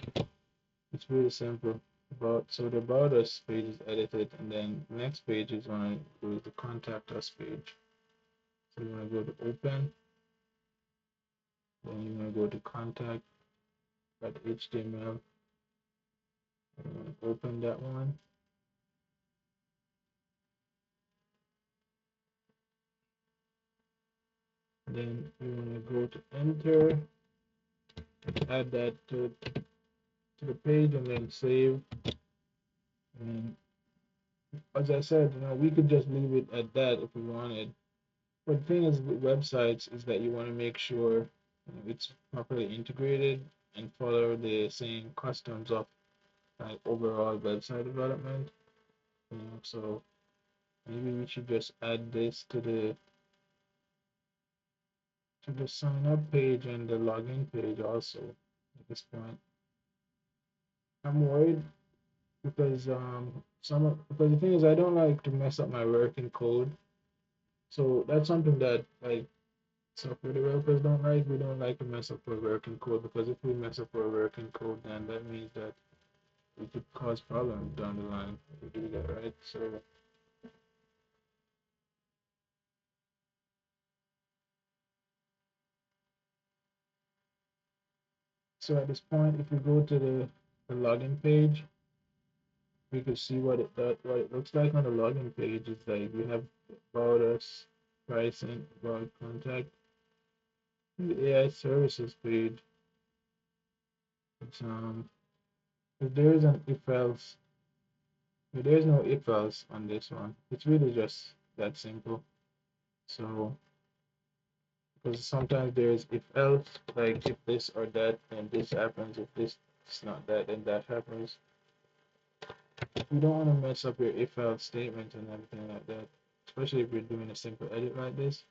It's really simple. About so the about us page is edited, and then the next page is going to go to the contact us page. So you want to go to open, then you want to go to contact.html, open that one. Then you want to go to enter, add that to the page, and then save. And as I said, we could just leave it at that if we wanted. But the thing is with websites is that you want to make sure it's properly integrated and follow the same customs of like overall website development. So maybe we should just add this to the sign up page and the login page also at this point. I'm worried because because the thing is I don't like to mess up my working code. So that's something that like software developers don't like. We don't like to mess up our working code because if we mess up our working code, then that means that we could cause problems down the line if we do that, right? So at this point, if we go to the login page, we could see what it looks like on the login page. Is like we have about us, pricing, about contact. the AI services page, it's if there is an if else, if there's no if else on this one, it's really just that simple. So because sometimes there's if else, like if this or that, then this happens. If this is not that, then that happens. You don't want to mess up your if else statement and everything like that, especially if you're doing a simple edit like this.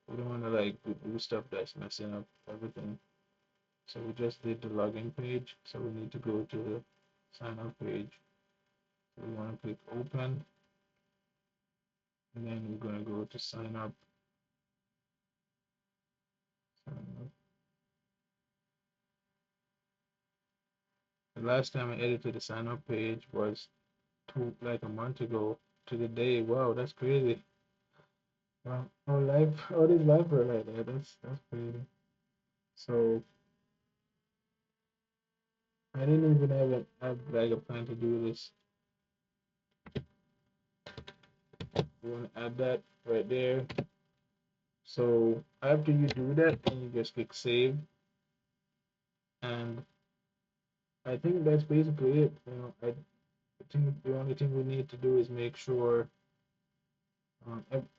We don't want to like do stuff that's messing up everything. So we just did the login page. So we need to go to the sign up page. So we want to click open, and then we're going to go to sign up. Sign up. The last time I edited the sign up page was like a month ago to the day. Wow, that's crazy. Wow, our life, all this life are like that. That's crazy. So I didn't even have like a plan to do this. You want to add that right there. So after you do that, then you just click save, and I think that's basically it. I think the only thing we need to do is make sure.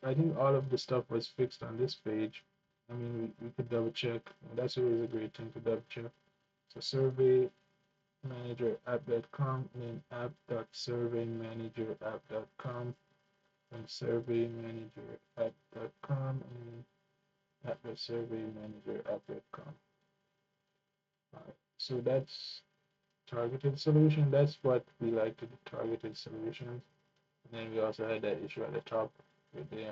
I think all of the stuff was fixed on this page. I mean, we could double check. That's always a great thing to double check. So survey manager app.com, and then app.surveymanager app.com, and survey manager app.com, and app.surveymanager app.com. So that's targeted solution. That's what we like to do, targeted solutions. And then we also had that issue at the top with the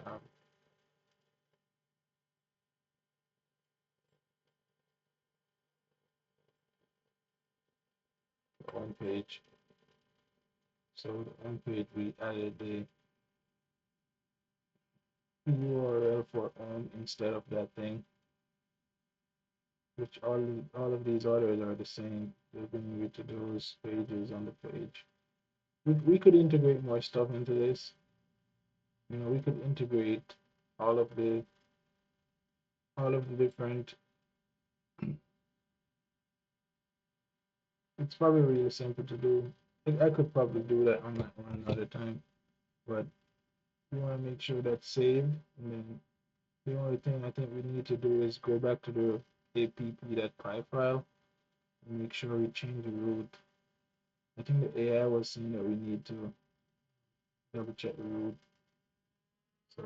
on page. So the on page we added the URL for on instead of that thing, which all of these others are the same. They bring you to those pages on the page. We could integrate more stuff into this. We could integrate all of the all of the different. It's probably really simple to do. I could probably do that on my own another time, but we want to make sure that's saved. And then the only thing I think we need to do is go back to the app.py file and make sure we change the root. I think the AI was saying that we need to double check the root. So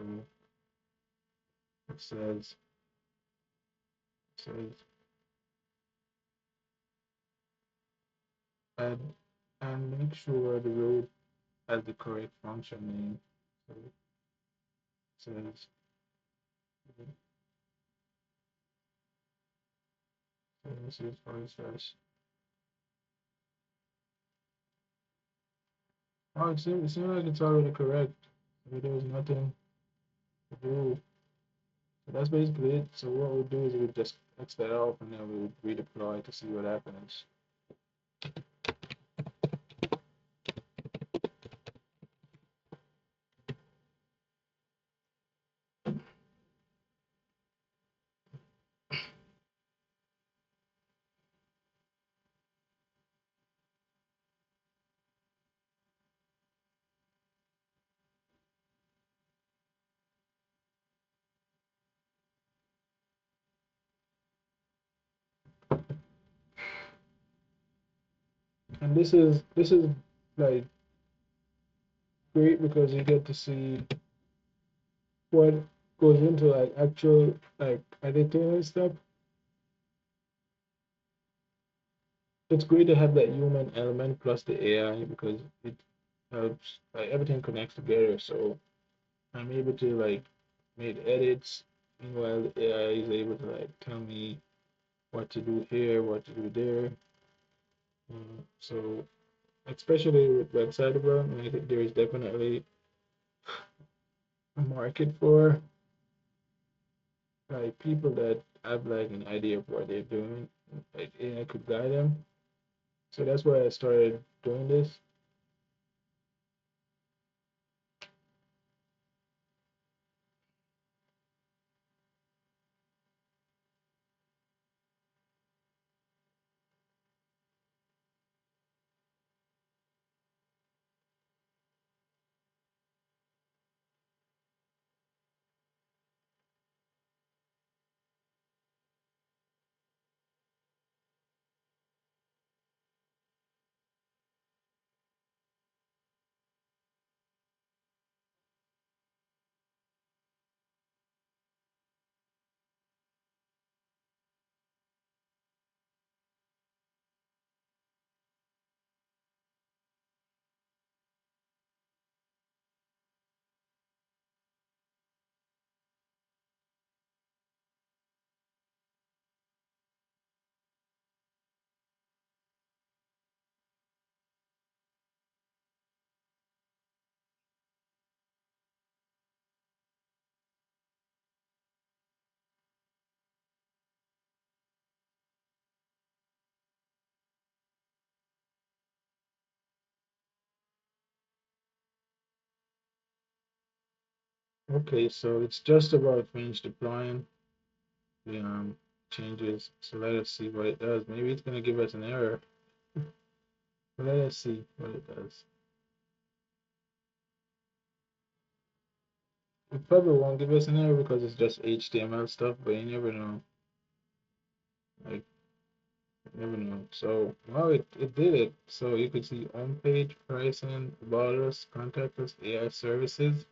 it says add and make sure the root has the correct function name. So it says so this is forward slash. Oh, it seems like it's already correct. So there's nothing to do. So that's basically it. So what we'll do is we'll just X that off, and then we'll redeploy to see what happens. And this is like great because you get to see what goes into like actual like editing and stuff. It's great to have that human element plus the AI because it helps like everything connects together. So I'm able to like make edits, meanwhile the AI is able to like tell me what to do here, what to do there. So especially with website development, I think there is definitely a market for like people that have like an idea of what they're doing, like AI could guide them. So that's why I started doing this. Okay, so it's just about finished deploying the changes. So let us see what it does. Maybe it's gonna give us an error. Let us see what it does. It probably won't give us an error because it's just HTML stuff, but you never know. Like, you never know. So, well, it did it. So you could see home page, pricing, about us, contact us, AI services.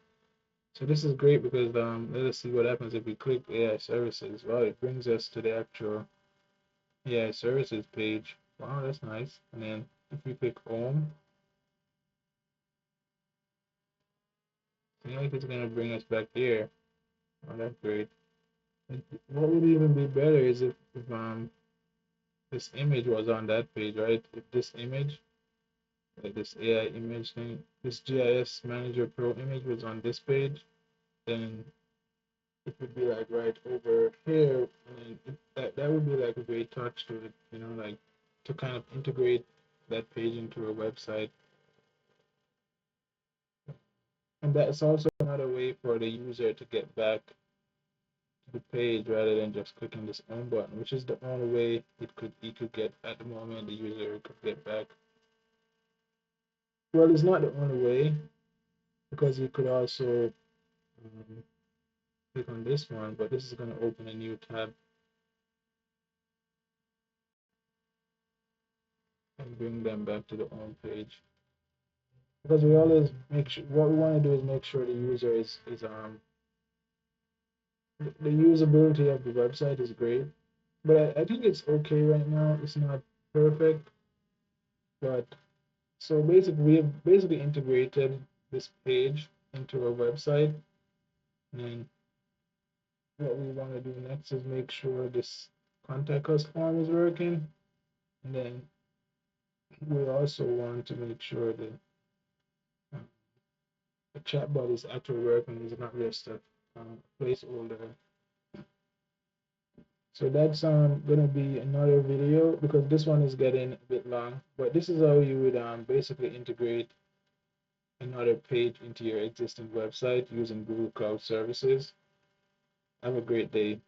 So this is great because let us see what happens if we click AI services. Well, it brings us to the actual AI services page. Wow, that's nice. And then if we click home, seems like it's gonna bring us back here. Oh, that's great. And what would even be better is if this image was on that page, right? If this image, like this AI image thing, this GIS Manager Pro image was on this page, then it would be like right over here, and that would be like a great touch to it, like to kind of integrate that page into a website. And that's also another way for the user to get back to the page rather than just clicking this home button, which is the only way it could get at the moment the user could get back. Well, it's not the only way because you could also um, click on this one, but this is going to open a new tab and bring them back to the home page. Because we always make sure what we want to do is make sure the user is the usability of the website is great. But I think it's okay right now. It's not perfect, but so basically we have basically integrated this page into our website. And what we want to do next is make sure this contact us form is working. And then we also want to make sure that uh, the chatbot is actually working. It's not just a placeholder. So that's gonna be another video because this one is getting a bit long. But this is how you would basically integrate another page into your existing website using Google Cloud Services. Have a great day.